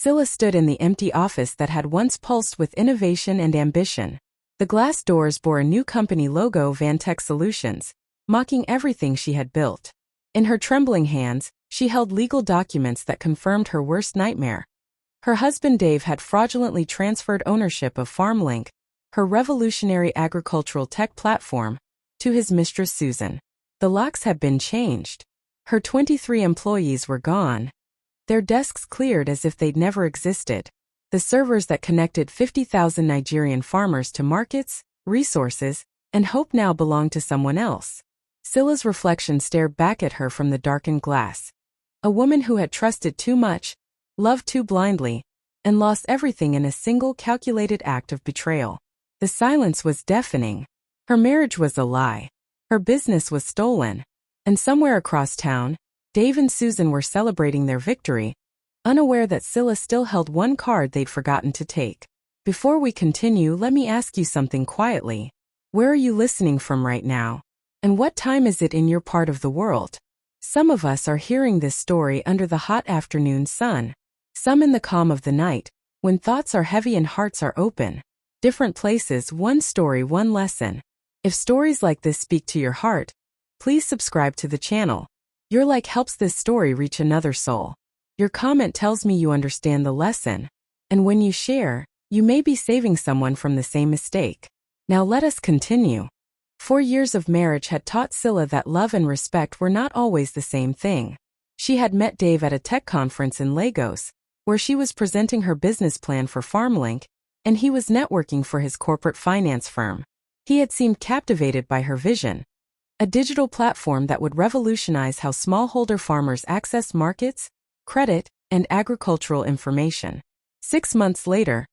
Silla stood in the empty office that had once pulsed with innovation and ambition. The glass doors bore a new company logo, Vantec Solutions, mocking everything she had built. In her trembling hands, she held legal documents that confirmed her worst nightmare. Her husband Dave had fraudulently transferred ownership of FarmLink, her revolutionary agricultural tech platform, to his mistress Susan. The locks had been changed. Her 23 employees were gone. Their desks cleared as if they'd never existed. The servers that connected 50,000 Nigerian farmers to markets, resources, and hope now belonged to someone else. Silla's reflection stared back at her from the darkened glass. A woman who had trusted too much, loved too blindly, and lost everything in a single calculated act of betrayal. The silence was deafening. Her marriage was a lie. Her business was stolen. And somewhere across town, Dave and Susan were celebrating their victory, unaware that Silla still held one card they'd forgotten to take. Before we continue, let me ask you something quietly. Where are you listening from right now? And what time is it in your part of the world? Some of us are hearing this story under the hot afternoon sun. Some in the calm of the night, when thoughts are heavy and hearts are open. Different places, one story, one lesson. If stories like this speak to your heart, please subscribe to the channel. Your like helps this story reach another soul. Your comment tells me you understand the lesson. And when you share, you may be saving someone from the same mistake. Now let us continue. 4 years of marriage had taught Silla that love and respect were not always the same thing. She had met Dave at a tech conference in Lagos, where she was presenting her business plan for FarmLink, and he was networking for his corporate finance firm. He had seemed captivated by her vision. A digital platform that would revolutionize how smallholder farmers access markets, credit, and agricultural information. 6 months later,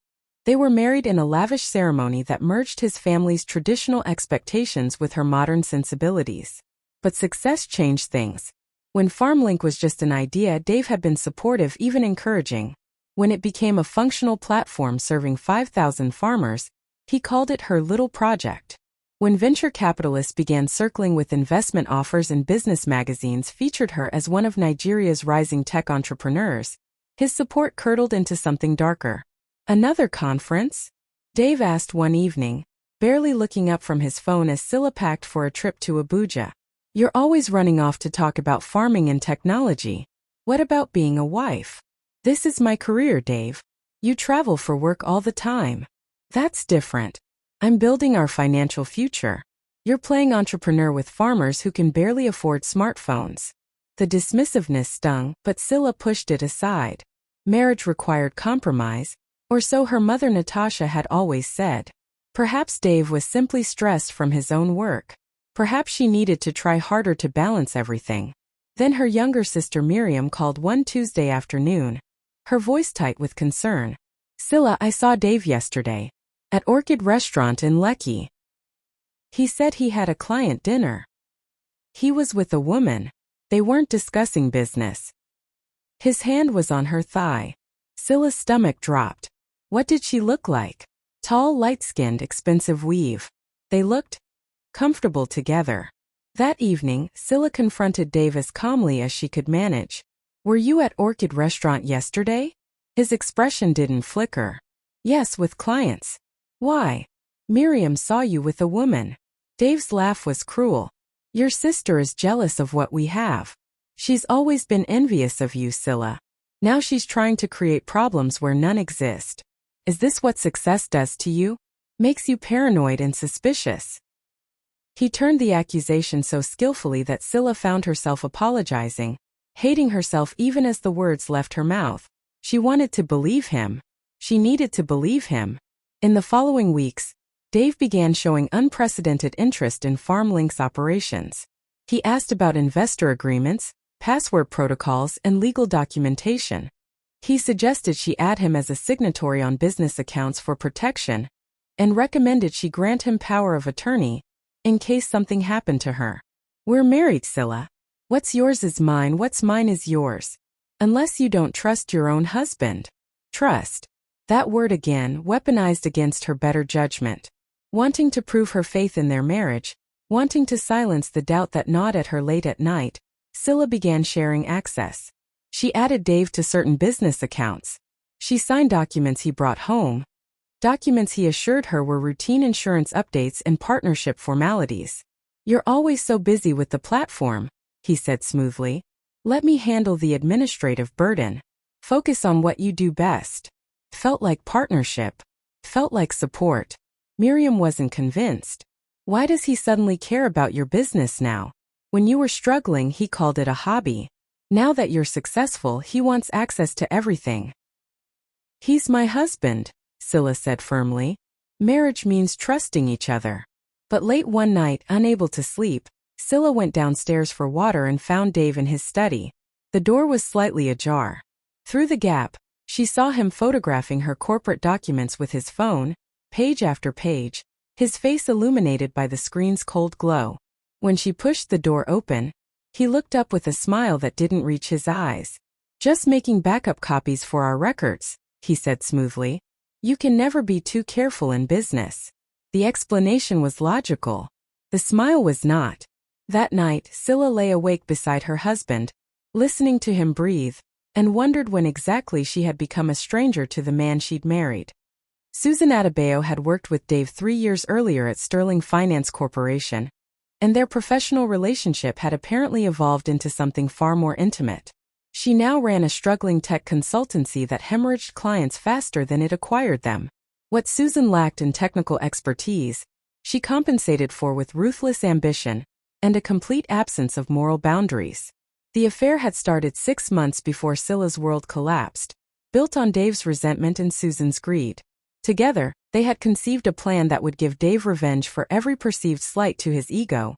they were married in a lavish ceremony that merged his family's traditional expectations with her modern sensibilities. But success changed things. When FarmLink was just an idea, Dave had been supportive, even encouraging. When it became a functional platform serving 5,000 farmers, he called it her little project. When venture capitalists began circling with investment offers and business magazines featured her as one of Nigeria's rising tech entrepreneurs, his support curdled into something darker. Another conference? Dave asked one evening, barely looking up from his phone as Silla packed for a trip to Abuja. You're always running off to talk about farming and technology. What about being a wife? This is my career, Dave. You travel for work all the time. That's different. I'm building our financial future. You're playing entrepreneur with farmers who can barely afford smartphones. The dismissiveness stung, but Silla pushed it aside. Marriage required compromise, or so her mother Natasha had always said. Perhaps Dave was simply stressed from his own work. Perhaps she needed to try harder to balance everything. Then her younger sister Miriam called one Tuesday afternoon, her voice tight with concern. Silla, I saw Dave yesterday. At Orchid Restaurant in Lekki. He said he had a client dinner. He was with a woman. They weren't discussing business. His hand was on her thigh. Silla's stomach dropped. What did she look like? Tall, light-skinned, expensive weave. They looked comfortable together. That evening, Silla confronted Dave as calmly as she could manage. Were you at Orchid Restaurant yesterday? His expression didn't flicker. Yes, with clients. Why? Miriam saw you with a woman. Dave's laugh was cruel. Your sister is jealous of what we have. She's always been envious of you, Silla. Now she's trying to create problems where none exist. Is this what success does to you? Makes you paranoid and suspicious. He turned the accusation so skillfully that Silla found herself apologizing, hating herself even as the words left her mouth. She wanted to believe him. She needed to believe him. In the following weeks, Dave began showing unprecedented interest in FarmLink's operations. He asked about investor agreements, password protocols, and legal documentation. He suggested she add him as a signatory on business accounts for protection, and recommended she grant him power of attorney, in case something happened to her. We're married, Silla. What's yours is mine, what's mine is yours. Unless you don't trust your own husband. Trust. That word again, weaponized against her better judgment. Wanting to prove her faith in their marriage, wanting to silence the doubt that gnawed at her late at night, Silla began sharing access. She added Dave to certain business accounts, She signed documents he brought home, documents he assured her were routine insurance updates and partnership formalities. "You're always so busy with the platform," he said smoothly. "Let me handle the administrative burden. Focus on what you do best." Felt like partnership. Felt like support. Miriam wasn't convinced. Why does he suddenly care about your business now? When you were struggling, he called it a hobby. Now that you're successful, he wants access to everything. "He's my husband," Silla said firmly. "Marriage means trusting each other." But late one night, unable to sleep, Silla went downstairs for water and found Dave in his study. The door was slightly ajar. Through the gap, she saw him photographing her corporate documents with his phone, page after page, his face illuminated by the screen's cold glow. When she pushed the door open, he looked up with a smile that didn't reach his eyes. "Just making backup copies for our records," he said smoothly. "You can never be too careful in business." The explanation was logical. The smile was not. That night, Silla lay awake beside her husband, listening to him breathe, and wondered when exactly she had become a stranger to the man she'd married. Susan Adebayo had worked with Dave 3 years earlier at Sterling Finance Corporation, and their professional relationship had apparently evolved into something far more intimate. She now ran a struggling tech consultancy that hemorrhaged clients faster than it acquired them. What Susan lacked in technical expertise, she compensated for with ruthless ambition and a complete absence of moral boundaries. The affair had started 6 months before Silla's world collapsed, built on Dave's resentment and Susan's greed. Together, they had conceived a plan that would give Dave revenge for every perceived slight to his ego,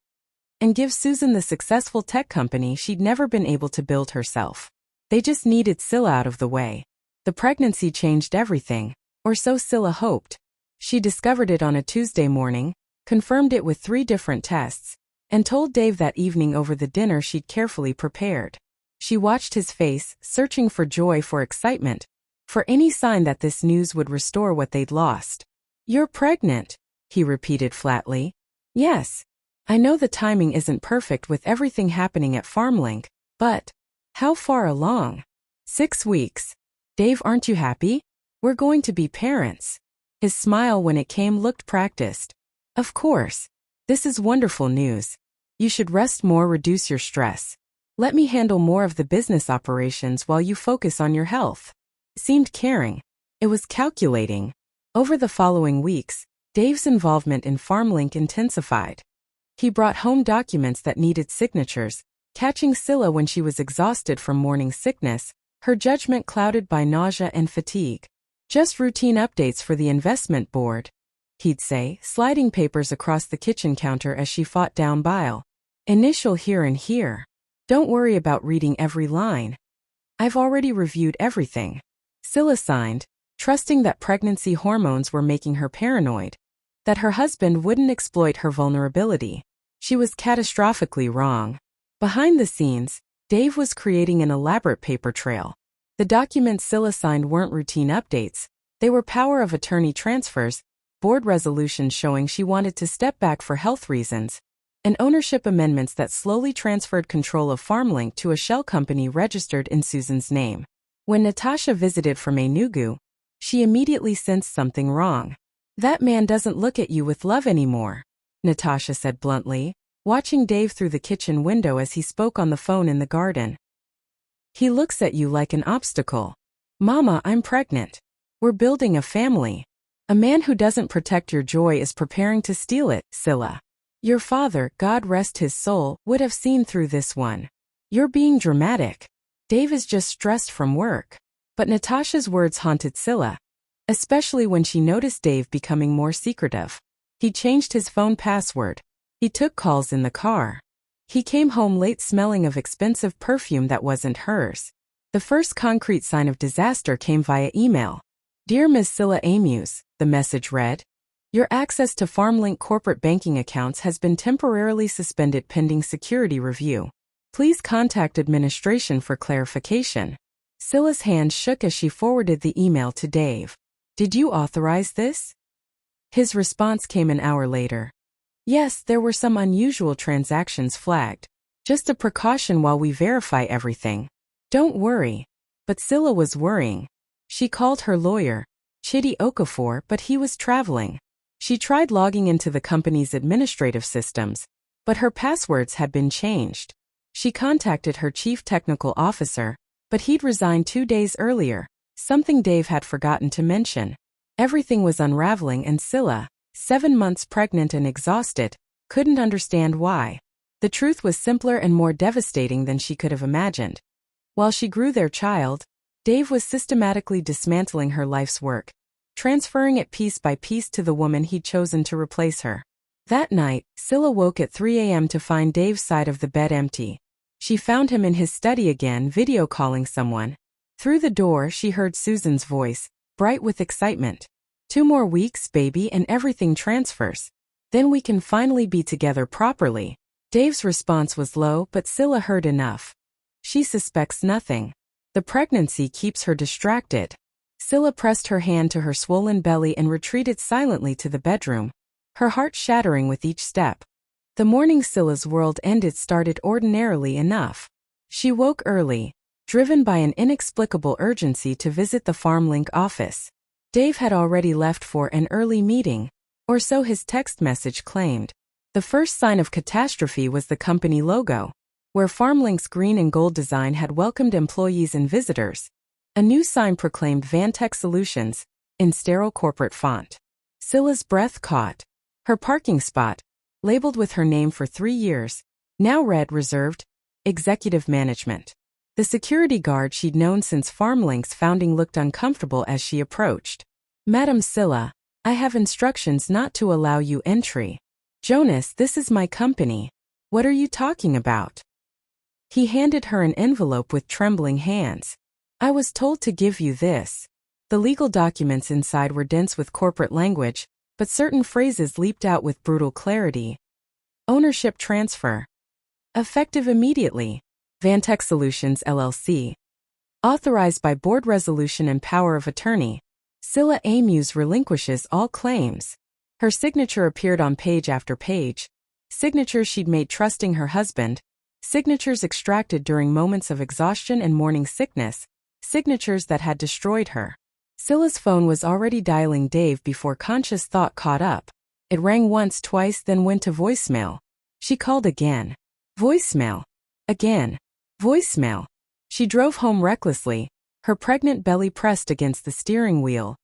and give Susan the successful tech company she'd never been able to build herself. They just needed Silla out of the way. The pregnancy changed everything, or so Silla hoped. She discovered it on a Tuesday morning, confirmed it with 3 different tests, and told Dave that evening over the dinner she'd carefully prepared. She watched his face, searching for joy, for excitement, for any sign that this news would restore what they'd lost. "You're pregnant," he repeated flatly. "Yes. I know the timing isn't perfect with everything happening at FarmLink, but how far along?" 6 weeks. "Dave, aren't you happy? We're going to be parents." His smile when it came looked practiced. "Of course. This is wonderful news. You should rest more, reduce your stress. Let me handle more of the business operations while you focus on your health." It seemed caring. It was calculating. Over the following weeks, Dave's involvement in FarmLink intensified. He brought home documents that needed signatures, catching Silla when she was exhausted from morning sickness, her judgment clouded by nausea and fatigue. "Just routine updates for the investment board," he'd say, sliding papers across the kitchen counter as she fought down bile. "Initial here and here. Don't worry about reading every line. I've already reviewed everything." Silla signed, trusting that pregnancy hormones were making her paranoid, that her husband wouldn't exploit her vulnerability. She was catastrophically wrong. Behind the scenes, Dave was creating an elaborate paper trail. The documents Silla signed weren't routine updates. They were power of attorney transfers, board resolutions showing she wanted to step back for health reasons, and ownership amendments that slowly transferred control of FarmLink to a shell company registered in Susan's name. When Natasha visited from Enugu, she immediately sensed something wrong. "That man doesn't look at you with love anymore," Natasha said bluntly, watching Dave through the kitchen window as he spoke on the phone in the garden. "He looks at you like an obstacle." "Mama, I'm pregnant. We're building a family. A man who doesn't protect your joy is preparing to steal it, Silla. Your father, God rest his soul, would have seen through this one. You're being dramatic. Dave is just stressed from work." But Natasha's words haunted Silla, especially when she noticed Dave becoming more secretive. He changed his phone password. He took calls in the car. He came home late smelling of expensive perfume that wasn't hers. The first concrete sign of disaster came via email. "Dear Ms. Silla Amuse," the message read, "your access to FarmLink corporate banking accounts has been temporarily suspended pending security review. Please contact administration for clarification." Silla's hand shook as she forwarded the email to Dave. "Did you authorize this?" His response came an hour later. "Yes, there were some unusual transactions flagged. Just a precaution while we verify everything. Don't worry." But Silla was worrying. She called her lawyer, Chidi Okafor, but he was traveling. She tried logging into the company's administrative systems, but her passwords had been changed. She contacted her chief technical officer, but he'd resigned 2 days earlier, something Dave had forgotten to mention. Everything was unraveling and Silla, 7 months pregnant and exhausted, couldn't understand why. The truth was simpler and more devastating than she could have imagined. While she grew their child, Dave was systematically dismantling her life's work, transferring it piece by piece to the woman he'd chosen to replace her. That night, Silla woke at 3 a.m. to find Dave's side of the bed empty. She found him in his study again, video calling someone. Through the door, she heard Susan's voice, bright with excitement. 2 more weeks, baby, and everything transfers. Then we can finally be together properly. Dave's response was low, but Silla heard enough. She suspects nothing. The pregnancy keeps her distracted. Silla pressed her hand to her swollen belly and retreated silently to the bedroom, her heart shattering with each step. The morning Silla's world ended started ordinarily enough. She woke early, driven by an inexplicable urgency to visit the FarmLink office. Dave had already left for an early meeting, or so his text message claimed. The first sign of catastrophe was the company logo, where FarmLink's green and gold design had welcomed employees and visitors. A new sign proclaimed Vantec Solutions, in sterile corporate font. Silla's breath caught. Her parking spot, labeled with her name for 3 years, now read reserved, executive management. The security guard she'd known since FarmLink's founding looked uncomfortable as she approached. Madam Silla, I have instructions not to allow you entry. Jonas, this is my company. What are you talking about? He handed her an envelope with trembling hands. I was told to give you this. The legal documents inside were dense with corporate language, but certain phrases leaped out with brutal clarity. Ownership transfer. Effective immediately. Vantec Solutions LLC. Authorized by board resolution and power of attorney. Silla Amuse relinquishes all claims. Her signature appeared on page after page. Signatures she'd made trusting her husband. Signatures extracted during moments of exhaustion and morning sickness. Signatures that had destroyed her. Silla's phone was already dialing Dave before conscious thought caught up. It rang once, twice, then went to voicemail. She called again. Voicemail. Again. Voicemail. She drove home recklessly, her pregnant belly pressed against the steering wheel,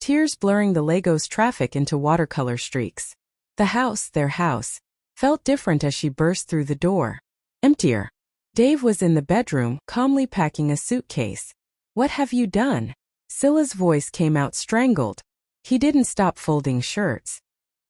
tears blurring the Lagos traffic into watercolor streaks. The house, their house, felt different as she burst through the door. Emptier. Dave was in the bedroom, calmly packing a suitcase. What have you done? Silla's voice came out strangled. He didn't stop folding shirts.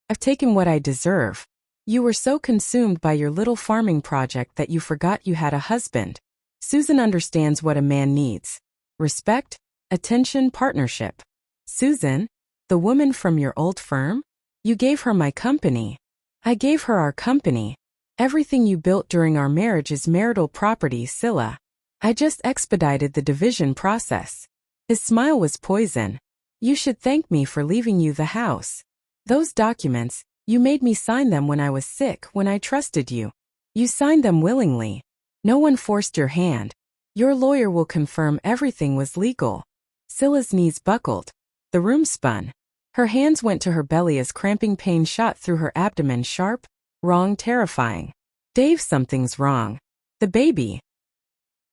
I've taken what I deserve. You were so consumed by your little farming project that you forgot you had a husband. Susan understands what a man needs. Respect, attention, partnership. Susan? The woman from your old firm? You gave her my company. I gave her our company. Everything you built during our marriage is marital property, Silla. I just expedited the division process. His smile was poison. You should thank me for leaving you the house. Those documents, you made me sign them when I was sick, when I trusted you. You signed them willingly. No one forced your hand. Your lawyer will confirm everything was legal. Silla's knees buckled. The room spun. Her hands went to her belly as cramping pain shot through her abdomen, sharp, wrong, terrifying. Dave, something's wrong. The baby.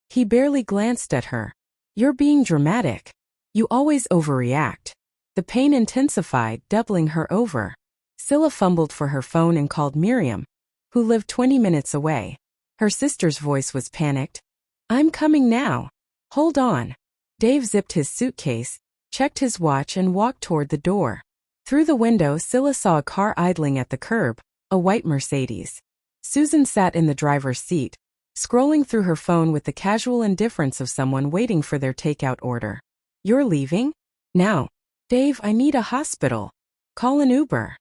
He barely glanced at her. You're being dramatic. You always overreact. The pain intensified, doubling her over. Silla fumbled for her phone and called Miriam, who lived 20 minutes away. Her sister's voice was panicked. I'm coming now. Hold on. Dave zipped his suitcase, checked his watch and walked toward the door. Through the window, Silla saw a car idling at the curb, a white Mercedes. Susan sat in the driver's seat, scrolling through her phone with the casual indifference of someone waiting for their takeout order. You're leaving? Now. Dave, I need a hospital. Call an Uber.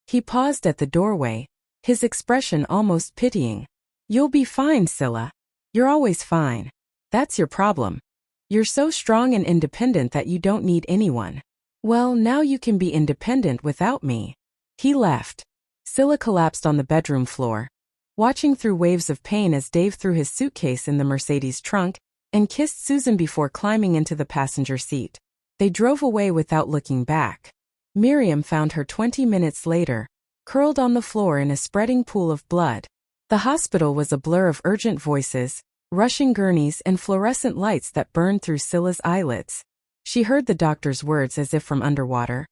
He paused at the doorway, his expression almost pitying. You'll be fine, Silla. You're always fine. That's your problem. You're so strong and independent that you don't need anyone. Well, now you can be independent without me. He left. Silla collapsed on the bedroom floor, watching through waves of pain as Dave threw his suitcase in the Mercedes trunk, and kissed Susan before climbing into the passenger seat. They drove away without looking back. Miriam found her 20 minutes later, curled on the floor in a spreading pool of blood. The hospital was a blur of urgent voices, rushing gurneys and fluorescent lights that burned through Silla's eyelids. She heard the doctor's words as if from underwater.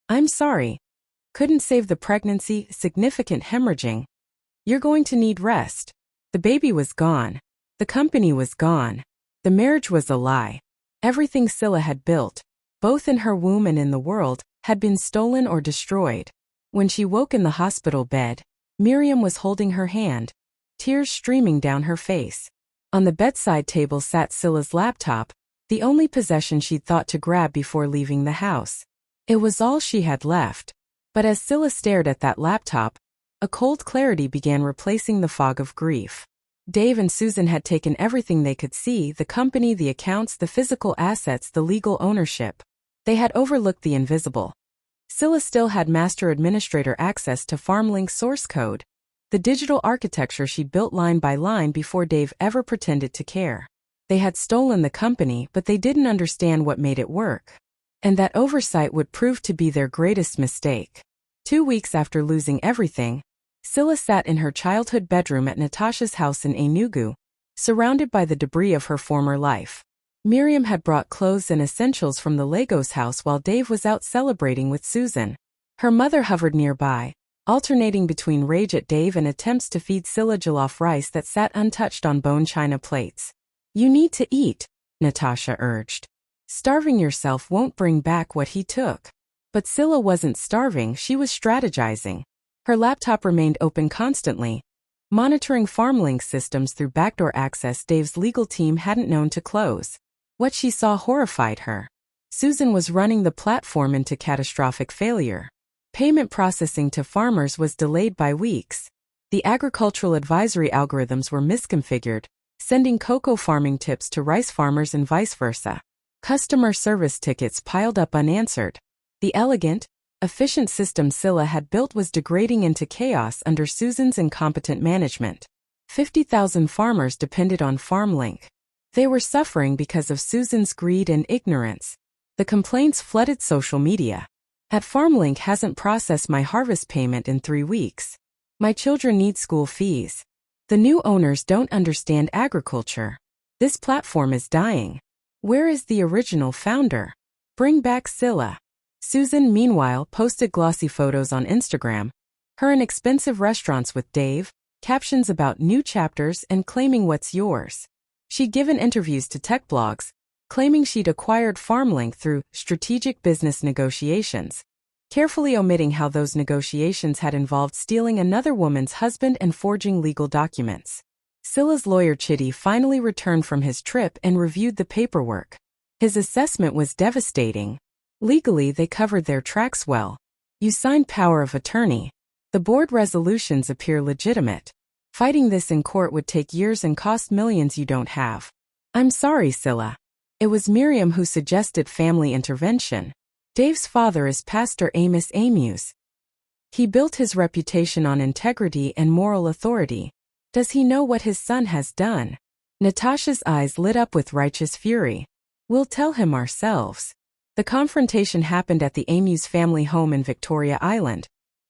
"I'm sorry. Couldn't save the pregnancy, significant hemorrhaging. You're going to need rest." The baby was gone. The company was gone. The marriage was a lie. Everything Silla had built, both in her womb and in the world, had been stolen or destroyed. When she woke in the hospital bed, Miriam was holding her hand, tears streaming down her face. On the bedside table sat Silla's laptop, the only possession she'd thought to grab before leaving the house. It was all she had left. But as Silla stared at that laptop, a cold clarity began replacing the fog of grief. Dave and Susan had taken everything they could see: the company, the accounts, the physical assets, the legal ownership. They had overlooked the invisible. Silla still had master administrator access to FarmLink source code, the digital architecture she'd built line by line before Dave ever pretended to care. They had stolen the company, but they didn't understand what made it work. And that oversight would prove to be their greatest mistake. 2 weeks after losing everything, Silla sat in her childhood bedroom at Natasha's house in Enugu, surrounded by the debris of her former life. Miriam had brought clothes and essentials from the Lagos house while Dave was out celebrating with Susan. Her mother hovered nearby, alternating between rage at Dave and attempts to feed Silla jollof rice that sat untouched on bone china plates. "You need to eat," Natasha urged. "Starving yourself won't bring back what he took." But Silla wasn't starving, she was strategizing. Her laptop remained open constantly, monitoring FarmLink systems through backdoor access Dave's legal team hadn't known to close. What she saw horrified her. Susan was running the platform into catastrophic failure. Payment processing to farmers was delayed by weeks. The agricultural advisory algorithms were misconfigured, sending cocoa farming tips to rice farmers and vice versa. Customer service tickets piled up unanswered. The elegant, efficient system Silla had built was degrading into chaos under Susan's incompetent management. 50,000 farmers depended on FarmLink. They were suffering because of Susan's greed and ignorance. The complaints flooded social media. "At FarmLink hasn't processed my harvest payment in 3 weeks. My children need school fees. The new owners don't understand agriculture. This platform is dying. Where is the original founder? Bring back Silla." Susan, meanwhile, posted glossy photos on Instagram, her in expensive restaurants with Dave, captions about new chapters and claiming what's yours. She'd given interviews to tech blogs, claiming she'd acquired FarmLink through strategic business negotiations, carefully omitting how those negotiations had involved stealing another woman's husband and forging legal documents. Silla's lawyer Chitty finally returned from his trip and reviewed the paperwork. His assessment was devastating. Legally, they covered their tracks well. You signed power of attorney. The board resolutions appear legitimate. Fighting this in court would take years and cost millions you don't have. "I'm sorry, Silla. It was Miriam who suggested family intervention. Dave's father is Pastor Amos Amuse. He built his reputation on integrity and moral authority. Does he know what his son has done?" Natasha's eyes lit up with righteous fury. "We'll tell him ourselves." The confrontation happened at the Amuse family home in Victoria Island,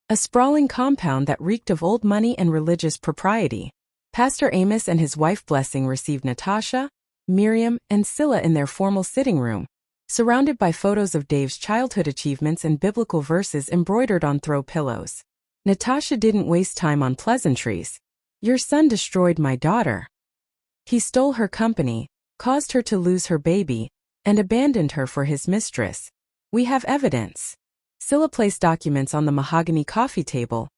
a sprawling compound that reeked of old money and religious propriety. Pastor Amos and his wife Blessing received Natasha, Miriam, and Silla in their formal sitting room, surrounded by photos of Dave's childhood achievements and biblical verses embroidered on throw pillows. Natasha didn't waste time on pleasantries. "Your son destroyed my daughter. He stole her company, caused her to lose her baby, and abandoned her for his mistress. We have evidence." Silla placed documents on the mahogany coffee table: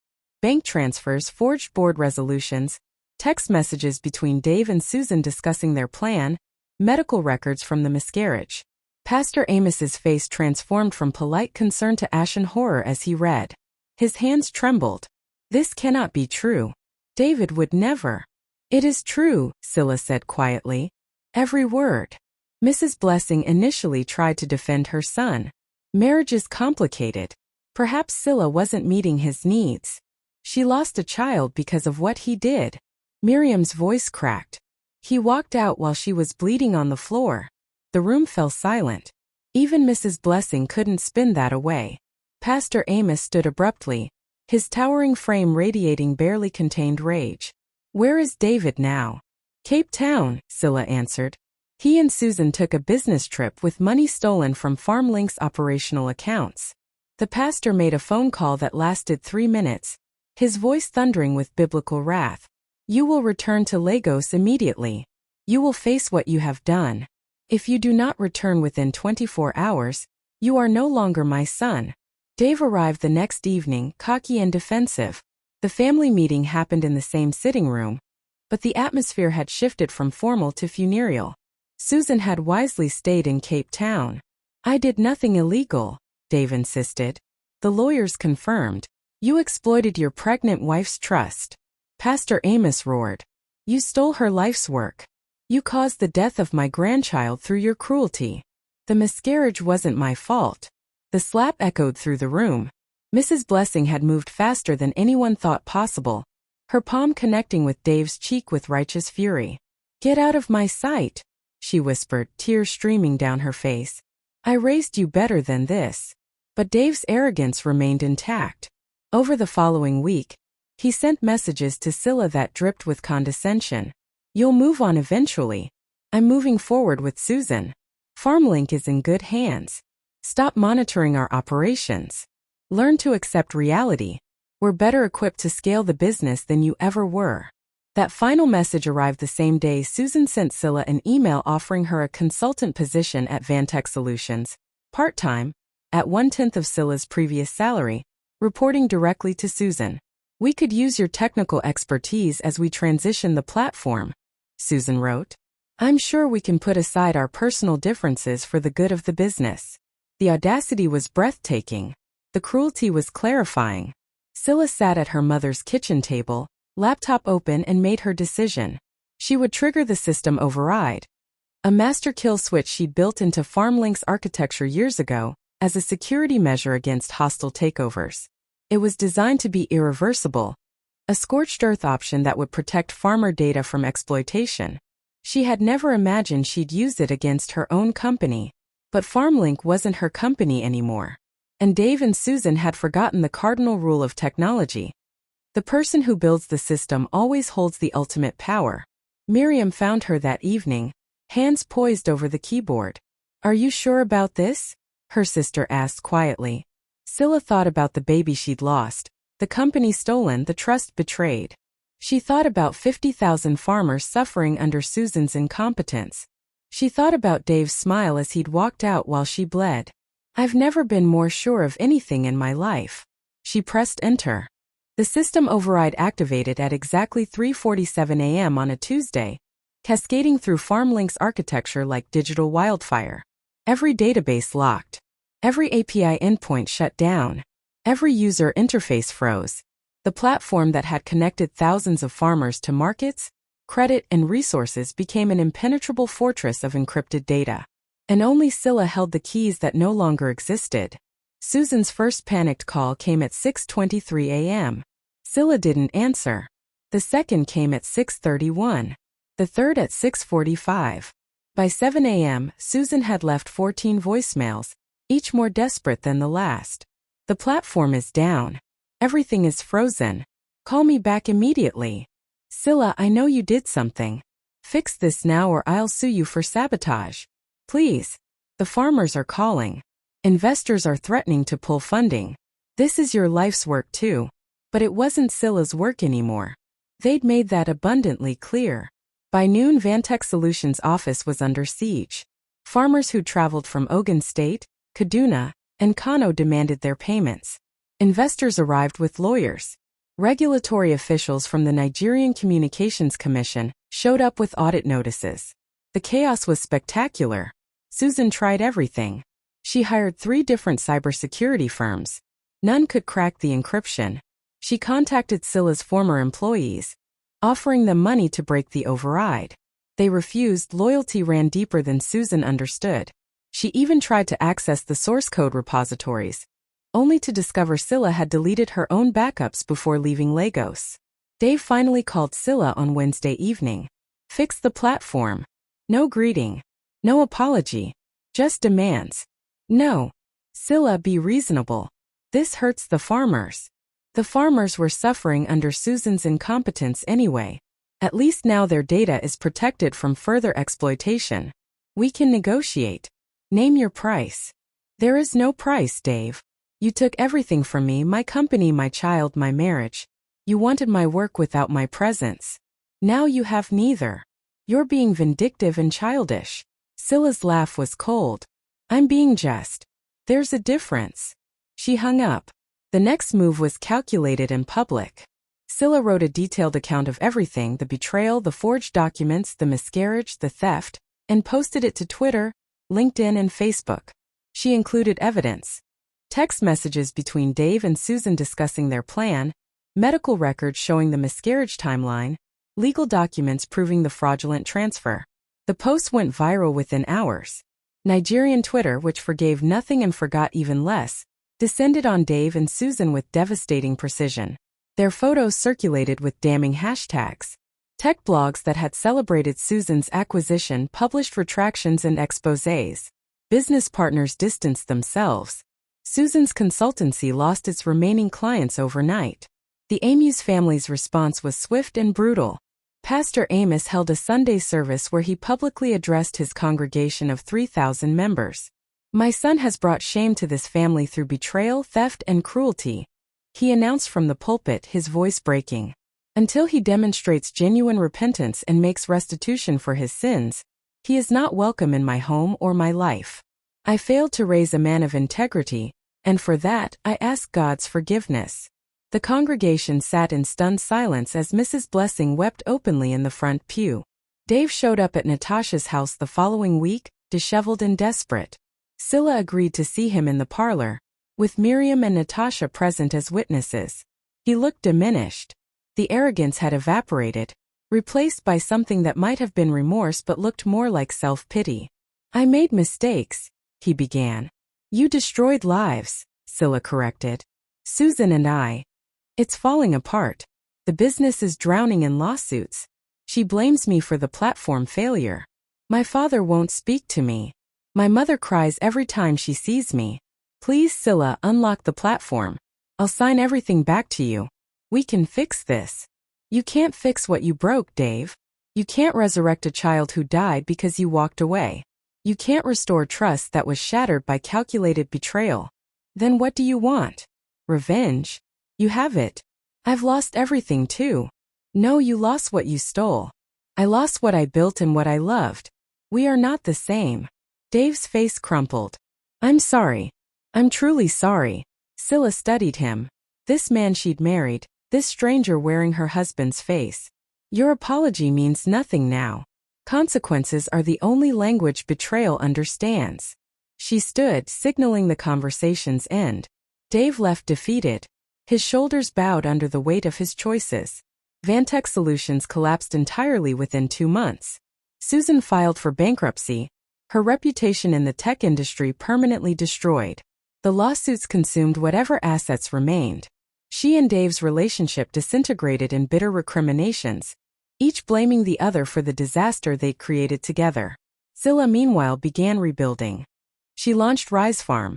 bank transfers, forged board resolutions, text messages between Dave and Susan discussing their plan, medical records from the miscarriage. Pastor Amos's face transformed from polite concern to ashen horror as he read. His hands trembled. "This cannot be true. David would never." "It is true," Silla said quietly. "Every word." Mrs. Blessing initially tried to defend her son. Marriage is complicated. Perhaps Silla wasn't meeting his needs. She lost a child because of what he did. Miriam's voice cracked. He walked out while she was bleeding on the floor. The room fell silent. Even Mrs. Blessing couldn't spin that away. Pastor Amos stood abruptly, his towering frame radiating barely contained rage. "Where is David now?" "Cape Town," Silla answered. "He and Susan took a business trip with money stolen from FarmLink's operational accounts." The pastor made a phone call that lasted 3 minutes, his voice thundering with biblical wrath. "You will return to Lagos immediately. You will face what you have done. If you do not return within 24 hours, you are no longer my son." Dave arrived the next evening, cocky and defensive. The family meeting happened in the same sitting room, but the atmosphere had shifted from formal to funereal. Susan had wisely stayed in Cape Town. "I did nothing illegal," Dave insisted. The lawyers confirmed. "You exploited your pregnant wife's trust." Pastor Amos roared. "You stole her life's work. You caused the death of my grandchild through your cruelty. The miscarriage wasn't my fault." The slap echoed through the room. Mrs. Blessing had moved faster than anyone thought possible, her palm connecting with Dave's cheek with righteous fury. "Get out of my sight," she whispered, tears streaming down her face. "I raised you better than this." But Dave's arrogance remained intact. Over the following week, he sent messages to Silla that dripped with condescension. "You'll move on eventually. I'm moving forward with Susan. FarmLink is in good hands. Stop monitoring our operations. Learn to accept reality. We're better equipped to scale the business than you ever were." That final message arrived the same day Susan sent Silla an email offering her a consultant position at Vantec Solutions, part-time, at 1/10 of Silla's previous salary, reporting directly to Susan. "We could use your technical expertise as we transition the platform," Susan wrote. "I'm sure we can put aside our personal differences for the good of the business." The audacity was breathtaking. The cruelty was clarifying. Silla sat at her mother's kitchen table, laptop open, and made her decision. She would trigger the system override, a master kill switch she'd built into FarmLink's architecture years ago, as a security measure against hostile takeovers. It was designed to be irreversible, a scorched earth option that would protect farmer data from exploitation. She had never imagined she'd use it against her own company. But FarmLink wasn't her company anymore. And Dave and Susan had forgotten the cardinal rule of technology. The person who builds the system always holds the ultimate power. Miriam found her that evening, hands poised over the keyboard. "Are you sure about this?" her sister asked quietly. Silla thought about the baby she'd lost, the company stolen, the trust betrayed. She thought about 50,000 farmers suffering under Susan's incompetence. She thought about Dave's smile as he'd walked out while she bled. "I've never been more sure of anything in my life." She pressed enter. The system override activated at exactly 3:47 a.m. on a Tuesday, cascading through FarmLink's architecture like digital wildfire. Every database locked. Every API endpoint shut down. Every user interface froze. The platform that had connected thousands of farmers to markets, credit, and resources became an impenetrable fortress of encrypted data. And only Silla held the keys that no longer existed. Susan's first panicked call came at 6:23 a.m. Silla didn't answer. The second came at 6:31. The third at 6:45. By 7 a.m., Susan had left 14 voicemails, each more desperate than the last. "The platform is down. Everything is frozen. Call me back immediately. Silla, I know you did something. Fix this now or I'll sue you for sabotage. Please. The farmers are calling. Investors are threatening to pull funding. This is your life's work too." But it wasn't Silla's work anymore. They'd made that abundantly clear. By noon, Vantec Solutions' office was under siege. Farmers who'd traveled from Ogun State, Kaduna, and Kano demanded their payments. Investors arrived with lawyers. Regulatory officials from the Nigerian Communications Commission showed up with audit notices. The chaos was spectacular. Susan tried everything. She hired 3 different cybersecurity firms. None could crack the encryption. She contacted Silla's former employees, offering them money to break the override. They refused. Loyalty ran deeper than Susan understood. She even tried to access the source code repositories, only to discover Silla had deleted her own backups before leaving Lagos. Dave finally called Silla on Wednesday evening. Fix the platform. No greeting. No apology. Just demands. No. Silla, be reasonable. This hurts the farmers. The farmers were suffering under Susan's incompetence anyway. At least now their data is protected from further exploitation. We can negotiate. Name your price. There is no price, Dave. You took everything from me, my company, my child, my marriage. You wanted my work without my presence. Now you have neither. You're being vindictive and childish. Silla's laugh was cold. I'm being just. There's a difference. She hung up. The next move was calculated and public. Silla wrote a detailed account of everything: the betrayal, the forged documents, the miscarriage, the theft, and posted it to Twitter, LinkedIn, and Facebook. She included evidence: text messages between Dave and Susan discussing their plan, medical records showing the miscarriage timeline, legal documents proving the fraudulent transfer. The post went viral within hours. Nigerian Twitter, which forgave nothing and forgot even less, descended on Dave and Susan with devastating precision. Their photos circulated with damning hashtags. Tech blogs that had celebrated Susan's acquisition published retractions and exposés. Business partners distanced themselves. Susan's consultancy lost its remaining clients overnight. The Amos family's response was swift and brutal. Pastor Amos held a Sunday service where he publicly addressed his congregation of 3,000 members. My son has brought shame to this family through betrayal, theft, and cruelty, he announced from the pulpit, his voice breaking. Until he demonstrates genuine repentance and makes restitution for his sins, he is not welcome in my home or my life. I failed to raise a man of integrity, and for that, I ask God's forgiveness. The congregation sat in stunned silence as Mrs. Blessing wept openly in the front pew. Dave showed up at Natasha's house the following week, disheveled and desperate. Silla agreed to see him in the parlor, with Miriam and Natasha present as witnesses. He looked diminished. The arrogance had evaporated, replaced by something that might have been remorse but looked more like self-pity. I made mistakes, he began. You destroyed lives, Silla corrected. Susan and I. It's falling apart. The business is drowning in lawsuits. She blames me for the platform failure. My father won't speak to me. My mother cries every time she sees me. Please, Silla, unlock the platform. I'll sign everything back to you. We can fix this. You can't fix what you broke, Dave. You can't resurrect a child who died because you walked away. You can't restore trust that was shattered by calculated betrayal. Then what do you want? Revenge? You have it. I've lost everything too. No, you lost what you stole. I lost what I built and what I loved. We are not the same. Dave's face crumpled. I'm sorry. I'm truly sorry. Silla studied him. This man she'd married, this stranger wearing her husband's face. Your apology means nothing now. Consequences are the only language betrayal understands. She stood, signaling the conversation's end. Dave left defeated. His shoulders bowed under the weight of his choices. Vantec Solutions collapsed entirely within 2 months. Susan filed for bankruptcy, her reputation in the tech industry permanently destroyed. The lawsuits consumed whatever assets remained. She and Dave's relationship disintegrated in bitter recriminations, each blaming the other for the disaster they'd created together. Silla, meanwhile, began rebuilding. She launched Rise Farm,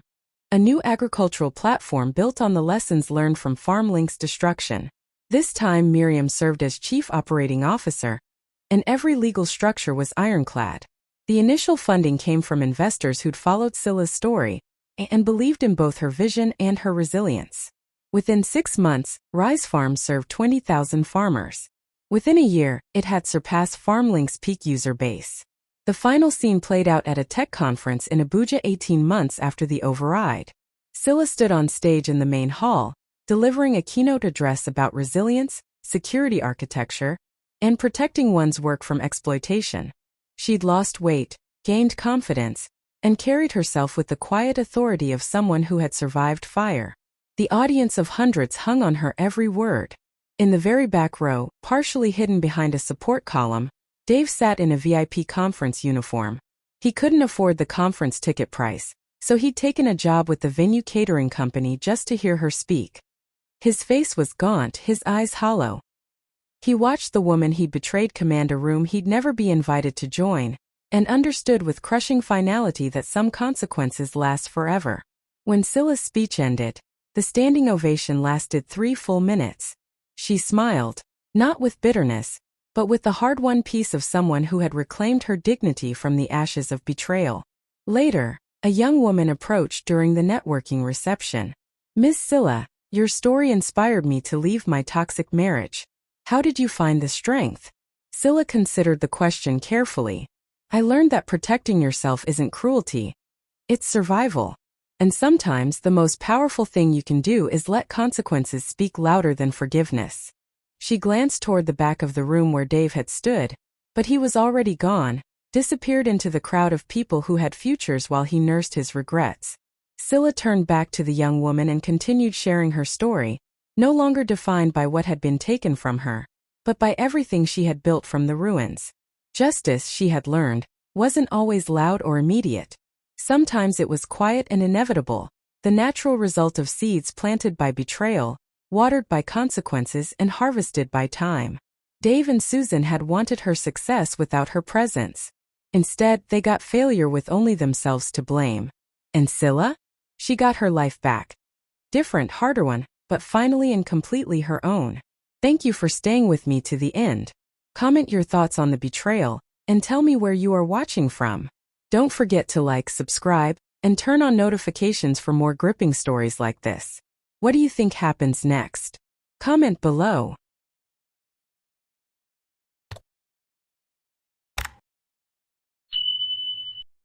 a new agricultural platform built on the lessons learned from FarmLink's destruction. This time Miriam served as chief operating officer, and every legal structure was ironclad. The initial funding came from investors who'd followed Silla's story and believed in both her vision and her resilience. Within 6 months, Rise Farm served 20,000 farmers. Within a year, it had surpassed FarmLink's peak user base. The final scene played out at a tech conference in Abuja 18 months after the override. Silla stood on stage in the main hall, delivering a keynote address about resilience, security architecture, and protecting one's work from exploitation. She'd lost weight, gained confidence, and carried herself with the quiet authority of someone who had survived fire. The audience of hundreds hung on her every word. In the very back row, partially hidden behind a support column, Dave sat in a VIP conference uniform. He couldn't afford the conference ticket price, so he'd taken a job with the venue catering company just to hear her speak. His face was gaunt, his eyes hollow. He watched the woman he'd betrayed command a room he'd never be invited to join, and understood with crushing finality that some consequences last forever. When Silla's speech ended, the standing ovation lasted 3 full minutes. She smiled, not with bitterness, but with the hard-won peace of someone who had reclaimed her dignity from the ashes of betrayal. Later, a young woman approached during the networking reception. "Miss Silla, your story inspired me to leave my toxic marriage. How did you find the strength?" Silla considered the question carefully. "I learned that protecting yourself isn't cruelty. It's survival. And sometimes the most powerful thing you can do is let consequences speak louder than forgiveness." She glanced toward the back of the room where Dave had stood, but he was already gone, disappeared into the crowd of people who had futures while he nursed his regrets. Silla turned back to the young woman and continued sharing her story, no longer defined by what had been taken from her, but by everything she had built from the ruins. Justice, she had learned, wasn't always loud or immediate. Sometimes it was quiet and inevitable, the natural result of seeds planted by betrayal, watered by consequences and harvested by time. Dave and Susan had wanted her success without her presence. Instead, they got failure with only themselves to blame. And Silla? She got her life back. Different, harder one, but finally and completely her own. Thank you for staying with me to the end. Comment your thoughts on the betrayal, and tell me where you are watching from. Don't forget to like, subscribe, and turn on notifications for more gripping stories like this. What do you think happens next? Comment below.